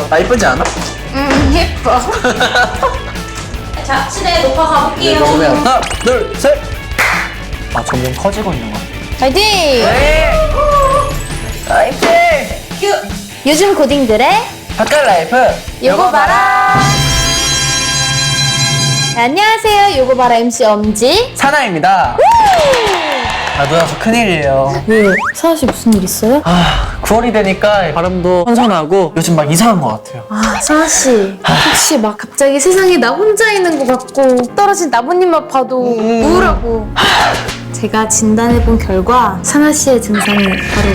나 이쁘지 않아? 예뻐. 자, 시대 녹화 가볼게요. 그러면 하나, 둘, 셋. 아, 점점 커지고 있는 거. 파이팅! 네. 파이팅! 큐! 요즘 고딩들의 바깥 라이프. 요거 봐라. 네, 안녕하세요. 요거 봐라 MC 엄지. 사나입니다. 아, 누나 저 큰일이에요. 왜? 사나씨 무슨 일 있어요? 아, 9월이 되니까 바람도 선선하고 요즘 막 이상한 것 같아요. 아, 사나씨. 혹시 막 갑자기 세상에 나 혼자 있는 것 같고 떨어진 나뭇잎만 봐도 우울하고. 제가 진단해본 결과 사나씨의 증상이 바로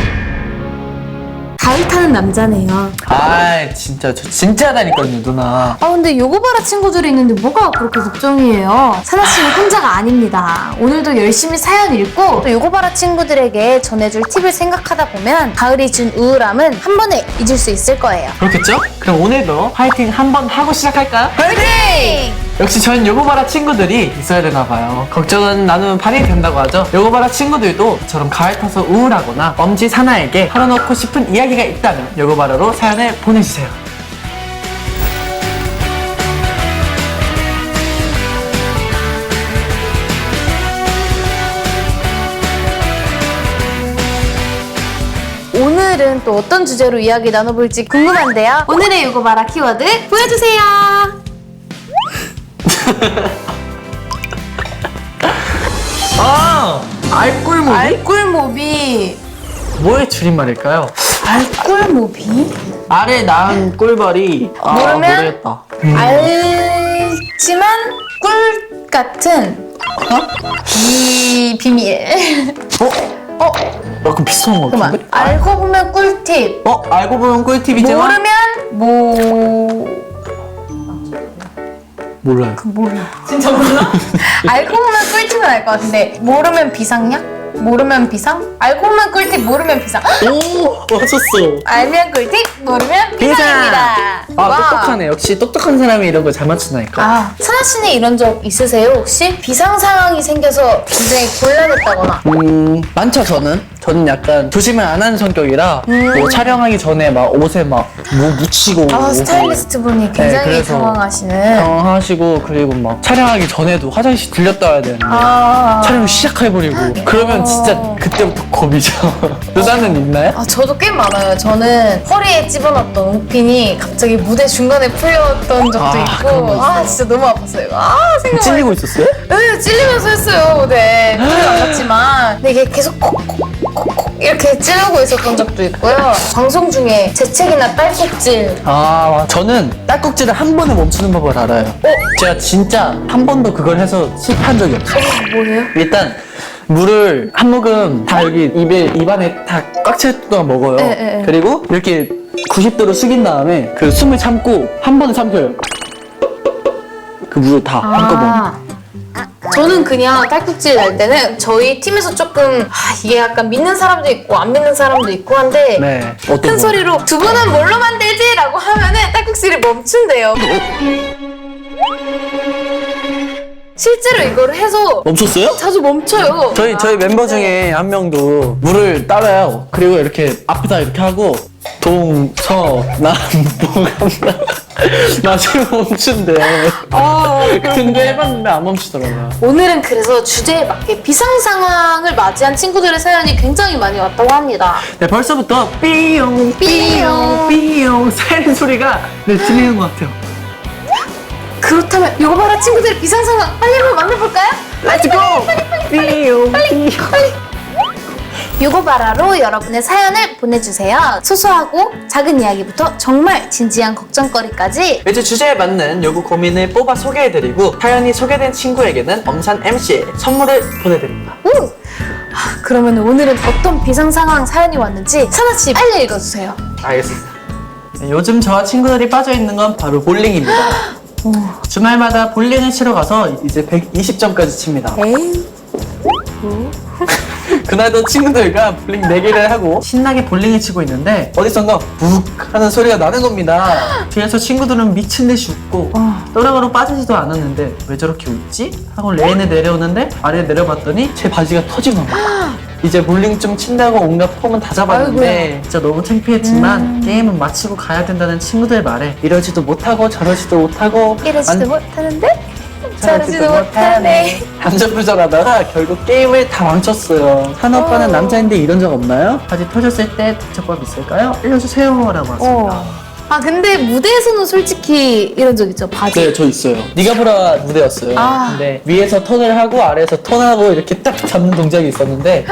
가을 타는 남자네요. 아, 진짜 저 진짜다니까요, 누나. 아, 근데 요거 봐라 친구들이 있는데 뭐가 그렇게 걱정이에요? 사나씨는 혼자가 아닙니다. 오늘도 열심히 사연 읽고 또 요거 봐라 친구들에게 전해줄 팁을 생각하다 보면 가을이 준 우울함은 한 번에 잊을 수 있을 거예요. 그렇겠죠? 그럼 오늘도 파이팅 한번 하고 시작할까요? 파이팅! 역시 전 요거바라 친구들이 있어야 되나 봐요. 걱정은 나누면 발이 된다고 하죠. 요거바라 친구들도 저처럼 가을 타서 우울하거나 엄지 사나에게 털어놓고 싶은 이야기가 있다면 요거바라로 사연을 보내주세요. 오늘은 또 어떤 주제로 이야기 나눠볼지 궁금한데요. 오늘의 요거 봐라 키워드 보여주세요. 아! 알꿀무비? 알꿀모비. 뭐의 줄임말일까요? 알꿀모비? 알을 낳은 꿀벌이 모르면? 모르겠다. 알지만 꿀 같은 이 비밀. 어? 약간 비슷한 것 그만. 같은데? 알고 보면 꿀팁. 알고 보면 꿀팁이지만 모르면 몰라요. 몰라. 진짜 몰라? 알고 보면 꿀팁은 알 것 같은데 모르면 비상약? 모르면 비상? 알고 보면 꿀팁, 모르면 비상. 오! 맞췄어. 알면 꿀팁, 모르면 비상입니다. 아, 와. 똑똑하네. 역시 똑똑한 사람이 이런 거 잘 맞춘다니까. 아, 사나 씨는 이런 적 있으세요? 혹시 비상 상황이 생겨서 굉장히 곤란했다거나? 많죠, 저는 약간 조심을 안 하는 성격이라 뭐 촬영하기 전에 막 옷에 막 뭐 묻히고 아, 스타일리스트 분이 굉장히 그래서 당황하시는. 당황하시고 그리고 막 촬영하기 전에도 화장실 들렸다 와야 되는데 아, 촬영을 시작해버리고 그러면 진짜 그때부터 겁이죠. 누나는 있나요? 아, 저도 꽤 많아요. 저는 허리에 집어넣었던 옷핀이 갑자기 무대 중간에 풀렸던 적도 아, 그런 있고. 거 아, 진짜 너무 아팠어요. 아, 생각만. 찔리고 있었어요? 네, 찔리면서 했어요. 네, 풀이 안 났지만. 근데 이게 계속 콕콕콕콕 이렇게 찌르고 있었던 적도 있고요. 방송 중에 재채기나 딸꾹질. 아, 저는 딸꾹질을 한 번에 멈추는 법을 알아요. 제가 진짜 한 번도 그걸 해서 실패한 적이 없어요. 뭐예요? 일단 물을 한 모금 다 여기 입안에 다 꽉 찰 동안 먹어요. 네. 그리고 이렇게 90도로 숙인 다음에 그 숨을 참고 한 번에 삼켜요. 그 물을 다 한꺼번에. 저는 그냥 딸꾹질 날 때는 저희 팀에서 조금 이게 약간 믿는 사람도 있고 안 믿는 사람도 있고 한데 네. 어떤 큰 거? 소리로 두 분은 뭘로 만들지? 라고 하면은 딸꾹질이 멈춘대요. 실제로 이거를 해서 멈췄어요? 자주 멈춰요. 저희 멤버 중에 한 명도 물을 따라요. 그리고 이렇게 앞에다 이렇게 하고 동서남북한다 나중에 멈춘대. 근데 해봤는데 안 멈추더라고요. 오늘은 그래서 주제에 맞게 비상 상황을 맞이한 친구들의 사연이 굉장히 많이 왔다고 합니다. 네, 벌써부터 삐용 삐용 삐용 사이렌 소리가 들리는 것 같아요. 그렇다면 요거 봐라 친구들의 비상 상황 빨리 한번 만나볼까요? Let's go! 삐용 삐용. 요거 봐라로 여러분의 사연을 보내주세요. 소소하고 작은 이야기부터 정말 진지한 걱정거리까지. 매주 주제에 맞는 요구 고민을 뽑아 소개해드리고 사연이 소개된 친구에게는 엄산 MC의 선물을 보내드립니다. 그러면 오늘은 어떤 비상 상황 사연이 왔는지 사나씨 빨리 읽어주세요. 알겠습니다. 네, 요즘 저와 친구들이 빠져있는 건 바로 볼링입니다. 주말마다 볼링을 치러 가서 이제 120점까지 칩니다. 에이. 그날도 친구들과 볼링 내기를 하고 신나게 볼링을 치고 있는데 어디선가 묵 하는 소리가 나는 겁니다. 뒤에서 친구들은 미친 듯이 웃고 또래가로 빠지지도 않았는데 왜 저렇게 웃지? 하고 레인에 내려오는데 아래에 내려봤더니 제 바지가 터진 겁니다. 이제 볼링 좀 친다고 온갖 폼은 다 잡았는데 진짜 너무 창피했지만 게임은 마치고 가야 된다는 친구들 말에 이러지도 못하고 저러지도 못하고 이러지도 안- 못하는데 저러지도 못하네. 안절부절하다가 결국 게임을 다 망쳤어요. 산호 오빠는 남자인데 이런 적 없나요? 바지 터졌을 때 대처법 있을까요? 알려주세요 라고 왔습니다. 아 근데 무대에서는 솔직히 이런 적 있죠. 바지. 네, 저 있어요. 니가브라 무대였어요. 아. 근데 위에서 턴을 하고 아래에서 턴하고 이렇게 딱 잡는 동작이 있었는데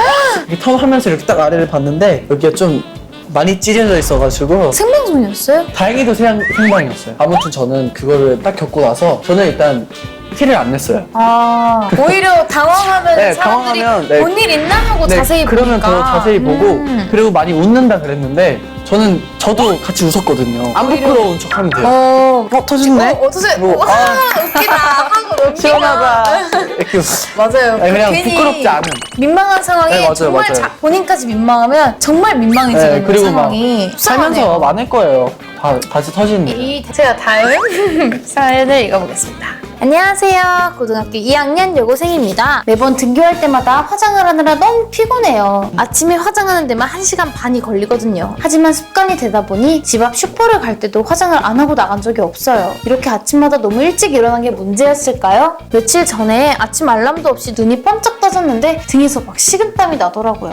이 턴하면서 이렇게 딱 아래를 봤는데 여기가 좀 많이 찢어져 있어가지고 생방송이었어요? 다행히도 생방이었어요. 아무튼 저는 그거를 딱 겪고 나서 저는 일단 티를 안 냈어요. 아 오히려 당황하면 네, 사람들이 당황하면, 네. 뭔 일 있나 하고 자세히 그러면 보니까. 더 자세히 보고 그리고 많이 웃는다 그랬는데 저도 같이 웃었거든요. 안 오히려- 부끄러운 척하면 돼요. 터졌네? 어떠세요? 뭐, 와 웃기다 하고 넘기다. 시원하다. 이렇게 맞아요. 아니, 그냥 괜히 부끄럽지 않은. 민망한 상황에 네, 맞아요, 정말 맞아요. 본인까지 민망하면 정말 민망해지는 네, 그리고 상황이 막 살면서 많을 거예요. 바지 터지는 일. 제가 다음 사연을 읽어보겠습니다. 안녕하세요. 고등학교 2학년 여고생입니다. 매번 등교할 때마다 화장을 하느라 너무 피곤해요. 아침에 화장하는 데만 1시간 반이 걸리거든요. 하지만 습관이 되다 보니 집 앞 슈퍼를 갈 때도 화장을 안 하고 나간 적이 없어요. 이렇게 아침마다 너무 일찍 일어난 게 문제였을까요? 며칠 전에 아침 알람도 없이 눈이 번쩍 떠졌는데 등에서 막 식은땀이 나더라고요.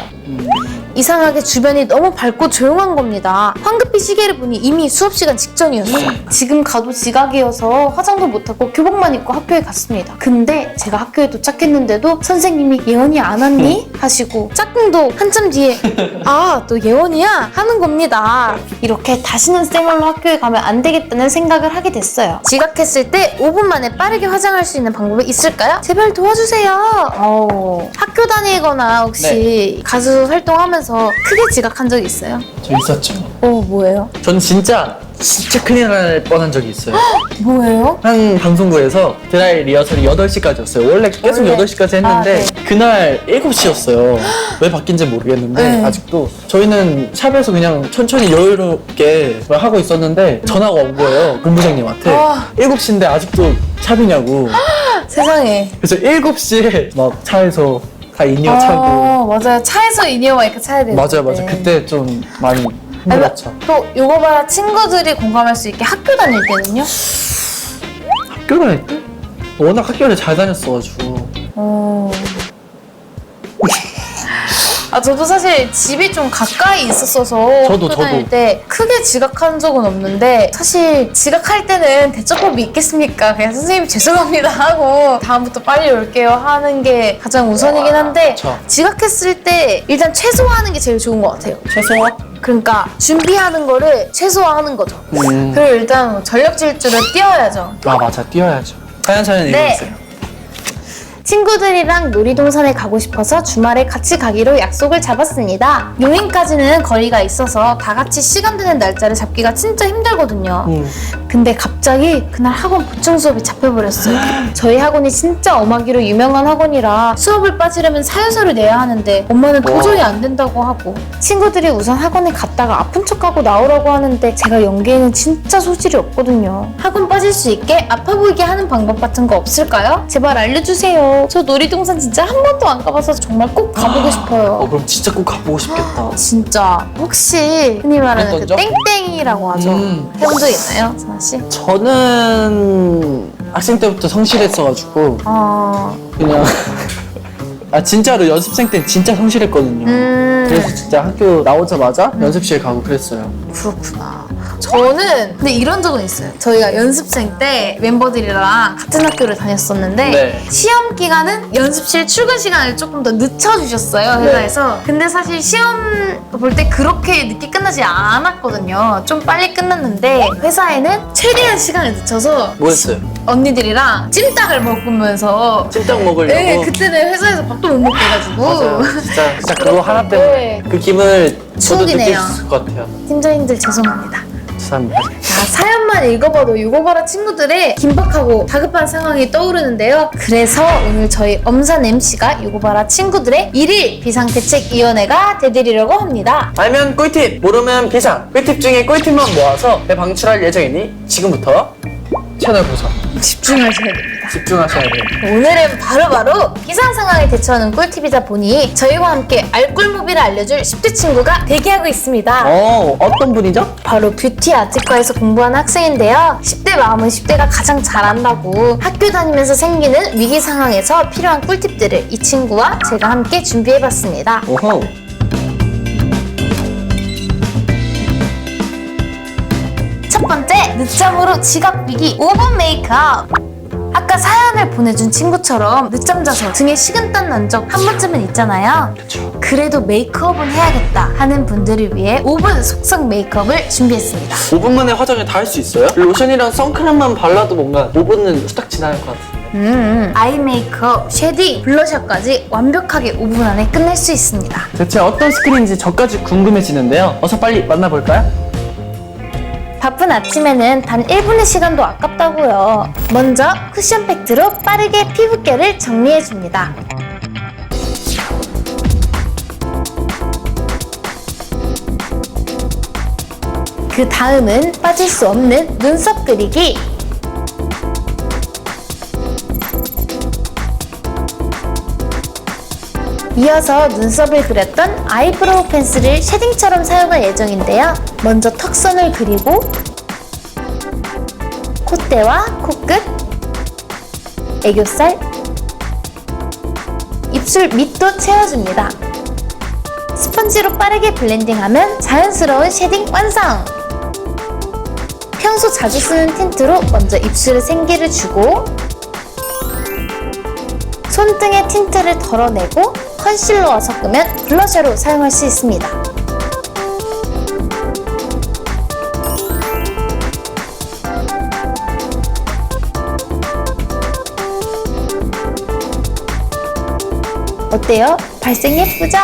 이상하게 주변이 너무 밝고 조용한 겁니다. 황급히 시계를 보니 이미 수업 시간 직전이었어요. 지금 가도 지각이어서 화장도 못하고 교복만 입고 학교에 갔습니다. 근데 제가 학교에 도착했는데도 선생님이 예원이 안 왔니? 하시고 짝꿍도 한참 뒤에 아, 너 예원이야? 하는 겁니다. 이렇게 다시는 쌩얼로 학교에 가면 안 되겠다는 생각을 하게 됐어요. 지각했을 때 5분 만에 빠르게 화장할 수 있는 방법이 있을까요? 제발 도와주세요. 학교 다니거나 혹시 가수 활동하면서 크게 지각한 적 있어요? 저 있었죠. 뭐예요? 전 진짜 큰일 날 뻔한 적이 있어요. 뭐예요? 한 방송국에서 드라이 리허설이 8시까지였어요. 원래 계속 원래. 8시까지 했는데 그날 7시였어요. 왜 바뀐지 모르겠는데 네. 아직도 저희는 샵에서 그냥 천천히 여유롭게 하고 있었는데 전화가 온 거예요. 본부장님한테. 와. 7시인데 아직도 샵이냐고. 세상에. 그래서 7시에 막 차에서 다 인이어 차고. 맞아요. 차에서 이니어 마이크 차야 되는데. 맞아요. 그때 좀 많이 힘들었죠. 또 요거 봐라 친구들이 공감할 수 있게 학교 다닐 때는요? 학교 다닐 때? 워낙 학교를 잘 다녔어가지고. 저도 사실 집이 좀 가까이 있었어서 저도. 학교 다닐 때 크게 지각한 적은 없는데 사실 지각할 때는 대처법이 있겠습니까? 그냥 선생님 죄송합니다 하고 다음부터 빨리 올게요 하는 게 가장 우선이긴 한데 그쵸. 지각했을 때 일단 최소화하는 게 제일 좋은 것 같아요. 최소화? 그러니까 준비하는 거를 최소화하는 거죠. 그리고 일단 전력 질주를 띄워야죠. 아 맞아 뛰어야죠. 사연 네. 읽어주세요. 친구들이랑 놀이동산에 가고 싶어서 주말에 같이 가기로 약속을 잡았습니다. 용인까지는 거리가 있어서 다 같이 시간 되는 날짜를 잡기가 진짜 힘들거든요. 근데 갑자기 그날 학원 보충 수업이 잡혀버렸어요. 저희 학원이 진짜 엄하기로 유명한 학원이라 수업을 빠지려면 사유서를 내야 하는데 엄마는 도저히 안 된다고 하고 친구들이 우선 학원에 갔다가 아픈 척하고 나오라고 하는데 제가 연기에는 진짜 소질이 없거든요. 학원 빠질 수 있게 아파 보이게 하는 방법 같은 거 없을까요? 제발 알려주세요. 저 놀이동산 진짜 한 번도 안 가봐서 정말 꼭 가보고 싶어요. 그럼 진짜 꼭 가보고 싶겠다. 진짜 혹시 흔히 말하는 그 했던 적? 땡땡이라고 하죠. 해본 적 있나요, 선아 씨? 저는 학생 때부터 성실했어가지고 그냥 진짜로 연습생 때 진짜 성실했거든요. 그래서 진짜 학교 나오자마자 연습실 가고 그랬어요. 그렇구나. 저는 근데 이런 적은 있어요. 저희가 연습생 때 멤버들이랑 같은 학교를 다녔었는데 네. 시험 기간은 연습실 출근 시간을 조금 더 늦춰주셨어요, 회사에서. 근데 사실 시험 볼 때 그렇게 늦게 끝나지 않았거든요. 좀 빨리 끝났는데 회사에는 최대한 시간을 늦춰서 뭐 했어요? 언니들이랑 찜닭을 먹으면서 찜닭 먹으려고? 네, 그때는 회사에서 밥도 못 먹게 해가지고 맞아요. 진짜 그거 하나 때문에 네. 그 기분을 저도 느낄 추억이네요. 수 있을 것 같아요. 팀장님들 죄송합니다. 죄송합니다. 자, 사연만 읽어봐도 유고바라 친구들의 긴박하고 다급한 상황이 떠오르는데요. 그래서 오늘 저희 엄산 MC가 유고바라 친구들의 일일 비상대책위원회가 되드리려고 합니다. 알면 꿀팁, 모르면 비상. 꿀팁 중에 꿀팁만 모아서 방출할 예정이니 지금부터 채널 고정. 집중하셔야 됩니다. 집중하셔야 돼요. 오늘은 바로바로 비상 상황에 대처하는 꿀팁이다 보니 저희와 함께 알꿀무비를 알려줄 10대 친구가 대기하고 있습니다. 어떤 분이죠? 바로 뷰티 아트과에서 공부하는 학생인데요. 10대 마음은 10대가 가장 잘 안다고 학교 다니면서 생기는 위기 상황에서 필요한 꿀팁들을 이 친구와 제가 함께 준비해봤습니다. 오호. 첫 번째, 늦잠으로 지각 위기 5분 메이크업. 아까 사연을 보내준 친구처럼 늦잠 자서 등에 식은땀 난 적 한 번쯤은 있잖아요. 그쵸. 그래도 메이크업은 해야겠다 하는 분들을 위해 5분 속성 메이크업을 준비했습니다. 5분 만에 화장을 다 할 수 있어요? 로션이랑 선크림만 발라도 뭔가 5분은 후딱 지나갈 것 같은데. 아이 메이크업, 쉐딩, 블러셔까지 완벽하게 5분 안에 끝낼 수 있습니다. 대체 어떤 스킬인지 저까지 궁금해지는데요. 어서 빨리 만나볼까요? 바쁜 아침에는 단 1분의 시간도 아깝다고요. 먼저 쿠션 팩트로 빠르게 피부결을 정리해줍니다. 그 다음은 빠질 수 없는 눈썹 그리기. 이어서 눈썹을 그렸던 아이브로우 펜슬을 쉐딩처럼 사용할 예정인데요. 먼저 턱선을 그리고 콧대와 코끝, 애교살, 입술 밑도 채워줍니다. 스펀지로 빠르게 블렌딩하면 자연스러운 쉐딩 완성! 평소 자주 쓰는 틴트로 먼저 입술에 생기를 주고 손등에 틴트를 덜어내고 컨실러와 섞으면 블러셔로 사용할 수 있습니다. 어때요? 발색 예쁘죠?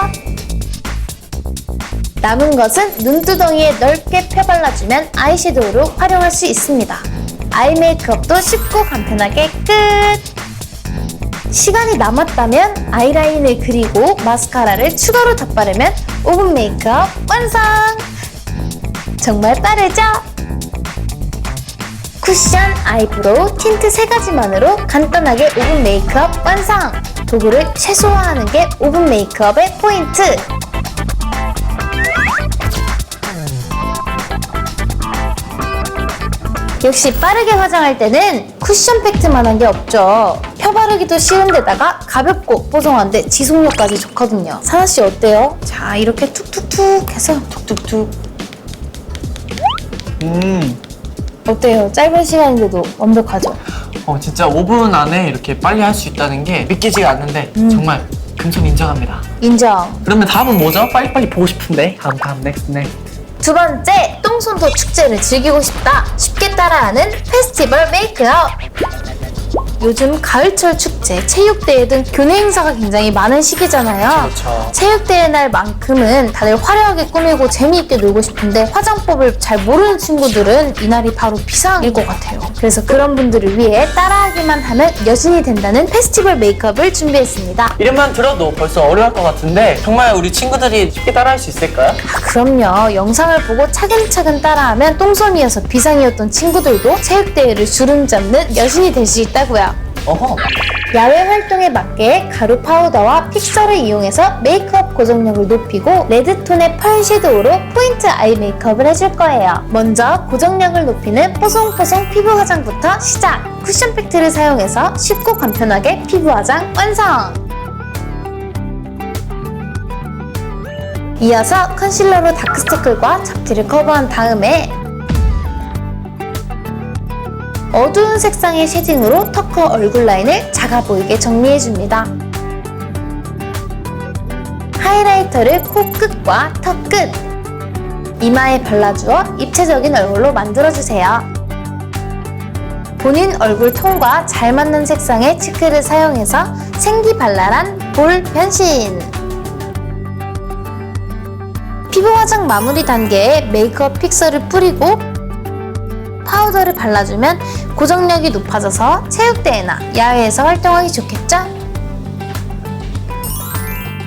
남은 것은 눈두덩이에 넓게 펴발라주면 아이섀도우로 활용할 수 있습니다. 아이 메이크업도 쉽고 간편하게 끝! 시간이 남았다면 아이라인을 그리고 마스카라를 추가로 덧바르면 5분 메이크업 완성! 정말 빠르죠? 쿠션, 아이브로우, 틴트 3가지만으로 간단하게 5분 메이크업 완성! 도구를 최소화하는 게 5분 메이크업의 포인트! 역시 빠르게 화장할 때는 쿠션 팩트만한 게 없죠. 펴바르기도 쉬운데다가 가볍고 뽀송한데 지속력까지 좋거든요. 사나씨 어때요? 자, 이렇게 툭툭툭 해서 툭툭툭. 어때요? 짧은 시간인데도 완벽하죠? 진짜 5분 안에 이렇게 빨리 할 수 있다는 게 믿기지가 않는데 정말 금손 인정합니다. 인정. 그러면 다음은 뭐죠? 빨리빨리 보고 싶은데. 다음 넥스트. 두 번째, 똥손도 축제를 즐기고 싶다. 쉽게 따라하는 페스티벌 메이크업. 요즘 가을철 축제, 체육대회 등 교내 행사가 굉장히 많은 시기잖아요. 그렇죠. 체육대회 날만큼은 다들 화려하게 꾸미고 재미있게 놀고 싶은데 화장법을 잘 모르는 친구들은 이날이 바로 비상일 것 같아요. 그래서 그런 분들을 위해 따라하기만 하면 여신이 된다는 페스티벌 메이크업을 준비했습니다. 이름만 들어도 벌써 어려울 것 같은데 정말 우리 친구들이 쉽게 따라할 수 있을까요? 그럼요. 영상을 보고 차근차근 따라하면 똥손이어서 비상이었던 친구들도 체육대회를 주름 잡는 여신이 될 수 있다고요. 어허. 야외 활동에 맞게 가루 파우더와 픽서를 이용해서 메이크업 고정력을 높이고 레드톤의 펄 섀도우로 포인트 아이 메이크업을 해줄 거예요. 먼저 고정력을 높이는 뽀송뽀송 피부 화장부터 시작! 쿠션 팩트를 사용해서 쉽고 간편하게 피부 화장 완성! 이어서 컨실러로 다크서클과 잡티를 커버한 다음에 어두운 색상의 쉐딩으로 턱과 얼굴 라인을 작아 보이게 정리해줍니다. 하이라이터를 코끝과 턱끝, 이마에 발라주어 입체적인 얼굴로 만들어주세요. 본인 얼굴 톤과 잘 맞는 색상의 치크를 사용해서 생기발랄한 볼 변신! 피부 화장 마무리 단계에 메이크업 픽서를 뿌리고 파우더를 발라주면 고정력이 높아져서 체육대회나 야외에서 활동하기 좋겠죠?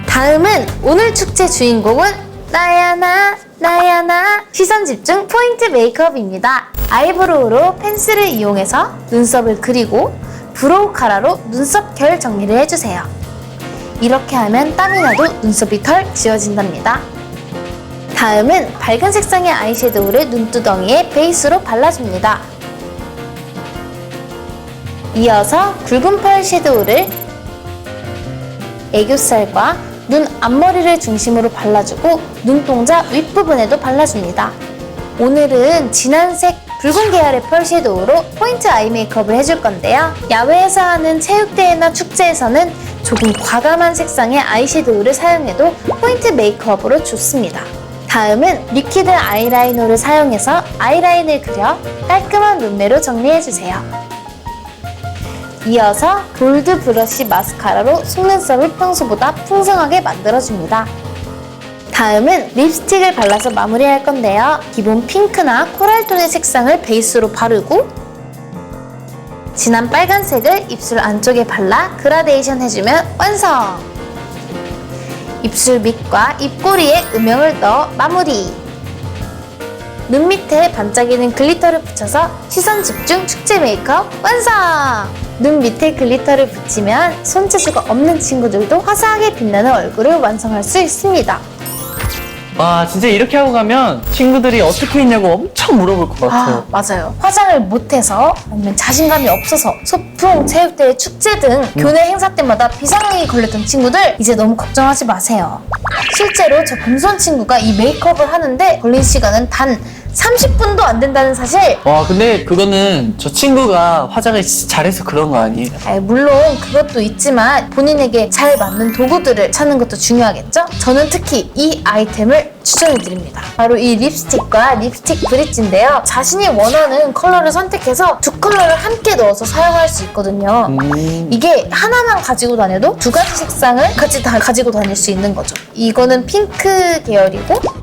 다음은 오늘 축제 주인공은 나야 나 나야 나 시선 집중 포인트 메이크업입니다. 아이브로우로 펜슬을 이용해서 눈썹을 그리고 브로우 카라로 눈썹 결 정리를 해주세요. 이렇게 하면 땀이 나도 눈썹이 덜 지워진답니다. 다음은 밝은 색상의 아이섀도우를 눈두덩이에 베이스로 발라줍니다. 이어서 굵은 펄 섀도우를 애교살과 눈 앞머리를 중심으로 발라주고 눈동자 윗부분에도 발라줍니다. 오늘은 진한색 붉은 계열의 펄 섀도우로 포인트 아이 메이크업을 해줄 건데요. 야외에서 하는 체육대회나 축제에서는 조금 과감한 색상의 아이섀도우를 사용해도 포인트 메이크업으로 좋습니다. 다음은 리퀴드 아이라이너를 사용해서 아이라인을 그려 깔끔한 룸메로 정리해주세요. 이어서 볼드 브러쉬 마스카라로 속눈썹을 평소보다 풍성하게 만들어줍니다. 다음은 립스틱을 발라서 마무리할 건데요. 기본 핑크나 코랄톤의 색상을 베이스로 바르고 진한 빨간색을 입술 안쪽에 발라 그라데이션 해주면 완성! 입술 밑과 입꼬리에 음영을 넣어 마무리! 눈 밑에 반짝이는 글리터를 붙여서 시선 집중 축제 메이크업 완성! 눈 밑에 글리터를 붙이면 손재주가 없는 친구들도 화사하게 빛나는 얼굴을 완성할 수 있습니다. 와, 진짜 이렇게 하고 가면 친구들이 어떻게 했냐고 엄청 물어볼 것 같아요. 맞아요. 화장을 못해서 아니면 자신감이 없어서 소풍, 체육대회, 축제 등 교내 행사 때마다 비상이 걸렸던 친구들 이제 너무 걱정하지 마세요. 실제로 저 금손 친구가 이 메이크업을 하는데 걸린 시간은 단 30분도 안 된다는 사실. 와, 근데 그거는 저 친구가 화장을 진짜 잘해서 그런 거 아니에요? 물론 그것도 있지만 본인에게 잘 맞는 도구들을 찾는 것도 중요하겠죠? 저는 특히 이 아이템을 추천해드립니다. 바로 이 립스틱과 립스틱 브릿지인데요. 자신이 원하는 컬러를 선택해서 두 컬러를 함께 넣어서 사용할 수 있거든요. 이게 하나만 가지고 다녀도 두 가지 색상을 같이 다 가지고 다닐 수 있는 거죠. 이거는 핑크 계열이고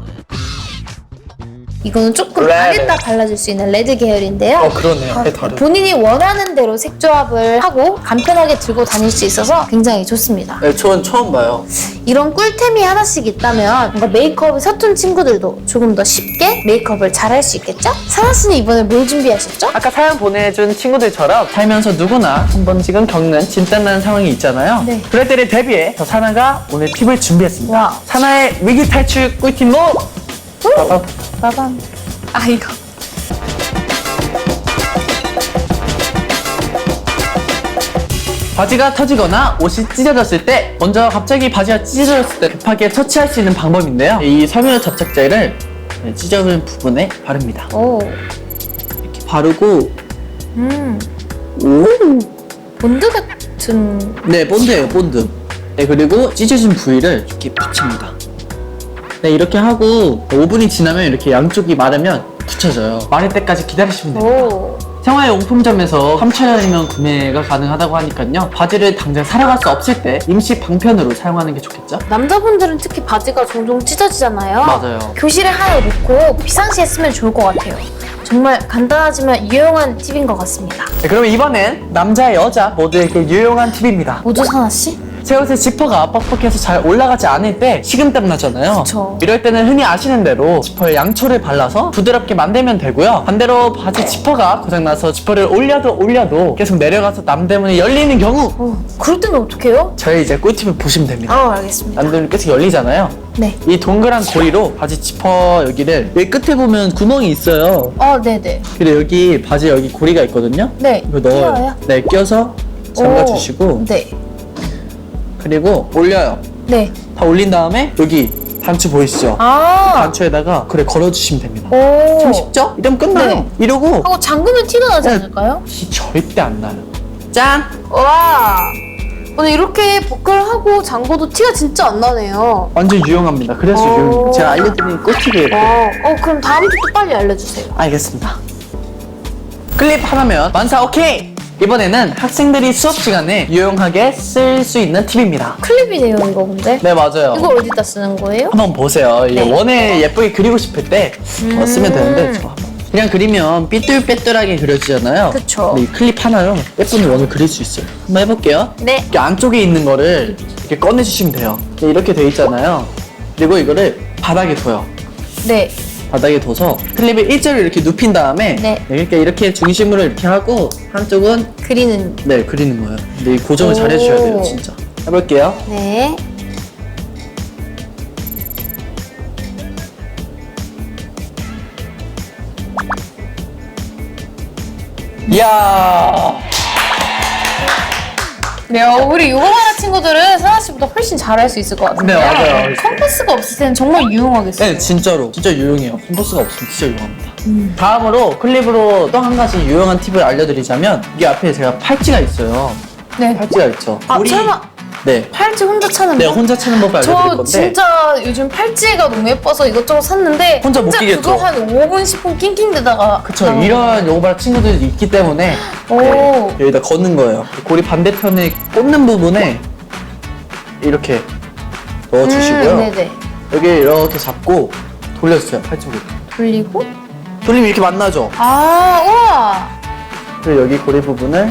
이거는 조금 레드. 안에다 발라줄 수 있는 레드 계열인데요. 그러네요. 다르네. 본인이 원하는 대로 색조합을 하고 간편하게 들고 다닐 수 있어서 굉장히 좋습니다. 네, 저는 처음 봐요. 이런 꿀템이 하나씩 있다면 뭔가 메이크업이 서툰 친구들도 조금 더 쉽게 메이크업을 잘 할 수 있겠죠? 사나 씨는 이번에 뭘 준비하셨죠? 아까 사연 보내준 친구들처럼 살면서 누구나 한 번씩은 겪는 진단나는 상황이 있잖아요. 네. 그럴 때를 대비해 저 사나가 오늘 팁을 준비했습니다. 와우. 사나의 위기 탈출 꿀팁로 빠밤. 빠밤. 이거. 바지가 터지거나 옷이 찢어졌을 때 먼저 갑자기 바지가 찢어졌을 때 급하게 처치할 수 있는 방법인데요. 이 섬유 접착제를 찢어진 부분에 바릅니다. 오. 이렇게 바르고 본드 같은. 네, 본드예요, 본드. 네, 그리고 찢어진 부위를 이렇게 붙입니다. 네, 이렇게 하고 5분이 지나면 이렇게 양쪽이 마르면 붙여져요. 마를 때까지 기다리시면 됩니다. 오. 생활용품점에서 3,000원이면 구매가 가능하다고 하니까요. 바지를 당장 사러 갈 수 없을 때 임시 방편으로 사용하는 게 좋겠죠? 남자분들은 특히 바지가 종종 찢어지잖아요. 맞아요. 교실에 하나 놓고 비상시에 쓰면 좋을 것 같아요. 정말 간단하지만 유용한 팁인 것 같습니다. 네, 그럼 이번엔 남자, 여자 모두에게 유용한 팁입니다. 모두 사나 씨? 새 옷의 지퍼가 뻑뻑해서 잘 올라가지 않을 때 식은땀 나잖아요. 그쵸. 이럴 때는 흔히 아시는 대로 지퍼에 양초를 발라서 부드럽게 만들면 되고요. 반대로 바지 지퍼가 고장나서 지퍼를 올려도 계속 내려가서 남 때문에 열리는 경우 그럴 때는 어떡해요? 저희 이제 꿀팁을 보시면 됩니다. 알겠습니다. 남 때문에 계속 열리잖아요. 네. 이 동그란 고리로 바지 지퍼 여기를 여기 끝에 보면 구멍이 있어요. 네네. 근데 여기 바지 여기 고리가 있거든요. 네. 이거 넣어요. 끼워요? 네, 껴서 잠가주시고 네. 그리고 올려요. 네. 다 올린 다음에 여기 단추 보이시죠? 단추에다가 그래 걸어주시면 됩니다. 오. 참 쉽죠? 이러면 끝나요. 네. 이러고 하고 잠그면 티가 나지 네. 않을까요? 티 절대 안 나요. 짠! 와. 오늘 이렇게 버클하고 잠궈도 티가 진짜 안 나네요. 완전 유용합니다. 그래서 오. 유용해요. 제가 알려드린 꿀팁이에요. 그럼 다음부터 또 빨리 알려주세요. 알겠습니다. 클립 하나면 완성 오케이! 이번에는 학생들이 수업 시간에 유용하게 쓸 수 있는 팁입니다. 클립이네요, 이거 근데. 네, 맞아요. 이거 어디다 쓰는 거예요? 한번 보세요. 이게 네. 원에 예쁘게 그리고 싶을 때 쓰면 되는데 저 한번. 그냥 그리면 삐뚤빼뚤하게 그려지잖아요. 그쵸. 근데 이 클립 하나로 예쁜 원을 그릴 수 있어요. 한번 해볼게요. 네. 이렇게 안쪽에 있는 거를 이렇게 꺼내주시면 돼요. 이렇게 돼 있잖아요. 그리고 이거를 바닥에 둬요. 네. 바닥에 둬서 클립을 일자로 이렇게 눕힌 다음에 네. 이렇게 중심으로 이렇게 하고 한쪽은 그리는. 네 그리는 거예요. 근데 이 고정을 잘 해주셔야 돼요, 진짜. 해볼게요. 네. 이야. 네, 우리 요가바라 친구들은 사나 씨보다 훨씬 잘할 수 있을 것 같은데. 네, 맞아요. 컴퍼스가 없을 때는 정말 유용하겠어요. 네, 진짜로. 진짜 유용해요. 컴퍼스가 없으면 진짜 유용합니다. 다음으로 클립으로 또 한 가지 유용한 팁을 알려드리자면 이게 앞에 제가 팔찌가 있어요. 네. 팔찌가 있죠. 아, 설마 네. 팔찌 혼자 차는 네, 거? 혼자 차는 법을 알려드릴 저 건데. 진짜 요즘 팔찌가 너무 예뻐서 이것저것 샀는데 혼자 못 끼겠죠? 그거 한 5분, 10분 낑낑대다가 그쵸. 나가는 이런 요가바라 친구들이 있기 때문에 오. 네, 여기다 거는 거예요. 고리 반대편에 꽂는 부분에 이렇게 넣어주시고요. 네네. 여기 이렇게 잡고 돌려주세요. 팔쪽으로. 돌리고 돌리면 이렇게 만나죠? 아, 우와. 그리고 여기 고리 부분을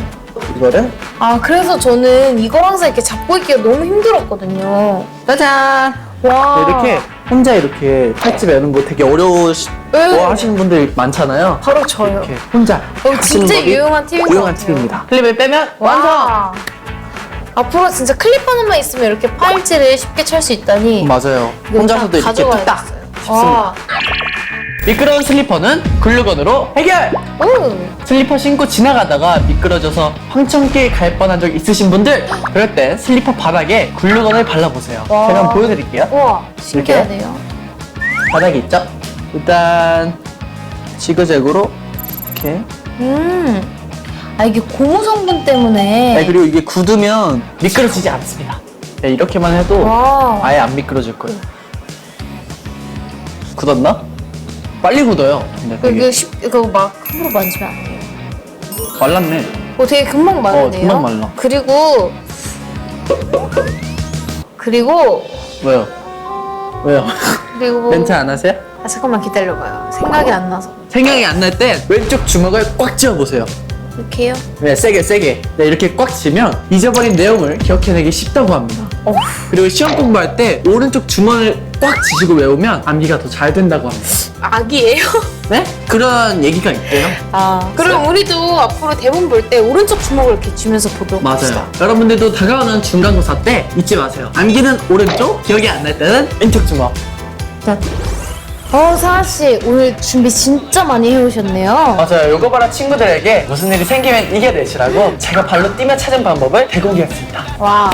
이거를 아, 그래서 저는 이걸 항상 이렇게 잡고 있기가 너무 힘들었거든요. 짜잔! 와. 이렇게 혼자 이렇게 팔찌 매는 거 되게 어려워하시는 분들 많잖아요. 바로 저요. 이렇게 혼자 하시는 진짜 법이 유용한 팁인 것 유용한 같아요. 팁입니다. 클립을 빼면 완성! 와. 앞으로 진짜 클립 하나만 있으면 이렇게 팔찌를 쉽게 찰 수 있다니. 맞아요. 이거 혼자서도 딱 이렇게 뚝딱 가져가야겠어요. 쉽습니다. 와. 미끄러운 슬리퍼는 글루건으로 해결! 오. 슬리퍼 신고 지나가다가 미끄러져서 황천길 갈 뻔한 적 있으신 분들, 그럴 때 슬리퍼 바닥에 글루건을 발라보세요. 와. 제가 한번 보여드릴게요. 우와, 신기하네요. 바닥이 있죠? 일단 지그재그로 이렇게. 아, 이게 고무 성분 때문에. 네, 그리고 이게 굳으면 미끄러지지 않습니다. 네, 이렇게만 해도 와. 아예 안 미끄러질 거예요. 굳었나? 빨리 굳어요. 근데 되게 이거 막 함부로 만지면 안 돼요. 말랐네. 되게 금방 마르네요. 금방 말라. 그리고 왜요? 왜요? 멘트 안 하세요? 아, 잠깐만 기다려봐요. 생각이 안 나서. 생각이 안 날 때 왼쪽 주먹을 꽉 쥐어보세요. 이렇게요? 네, 세게. 네, 이렇게 꽉 쥐면 잊어버린 내용을 기억해내기 쉽다고 합니다. 그리고 시험 공부할 때 오른쪽 주머니를 꽉 쥐시고 외우면 암기가 더 잘 된다고 합니다. 악이에요? 네? 그런 얘기가 있대요. 아, 그럼 우리도 앞으로 대본 볼 때 오른쪽 주먹을 이렇게 쥐면서 보도록 합시다. 맞아요. 여러분들도 다가오는 중간고사 때 잊지 마세요. 암기는 오른쪽, 기억이 안 날 때는 왼쪽 주먹. 자. 사아씨 오늘 준비 진짜 많이 해오셨네요. 맞아요. 요거바라 친구들에게 무슨 일이 생기면 이겨내시라고 제가 발로 뛰며 찾은 방법을 대공개했습니다. 와.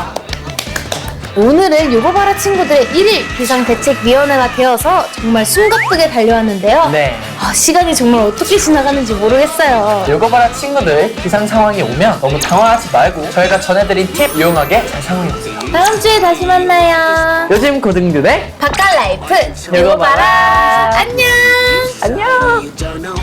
오늘은 요거바라 친구들의 1일 비상대책위원회가 되어서 정말 숨가쁘게 달려왔는데요. 네. 시간이 정말 어떻게 지나가는지 모르겠어요. 요거바라 친구들 비상 상황이 오면 너무 당황하지 말고 저희가 전해드린 팁 이용하게 잘 상황해보세요. 다음 주에 다시 만나요. 요즘 고등들의 바깥 라이프 요거바라. 안녕. 안녕. You don't know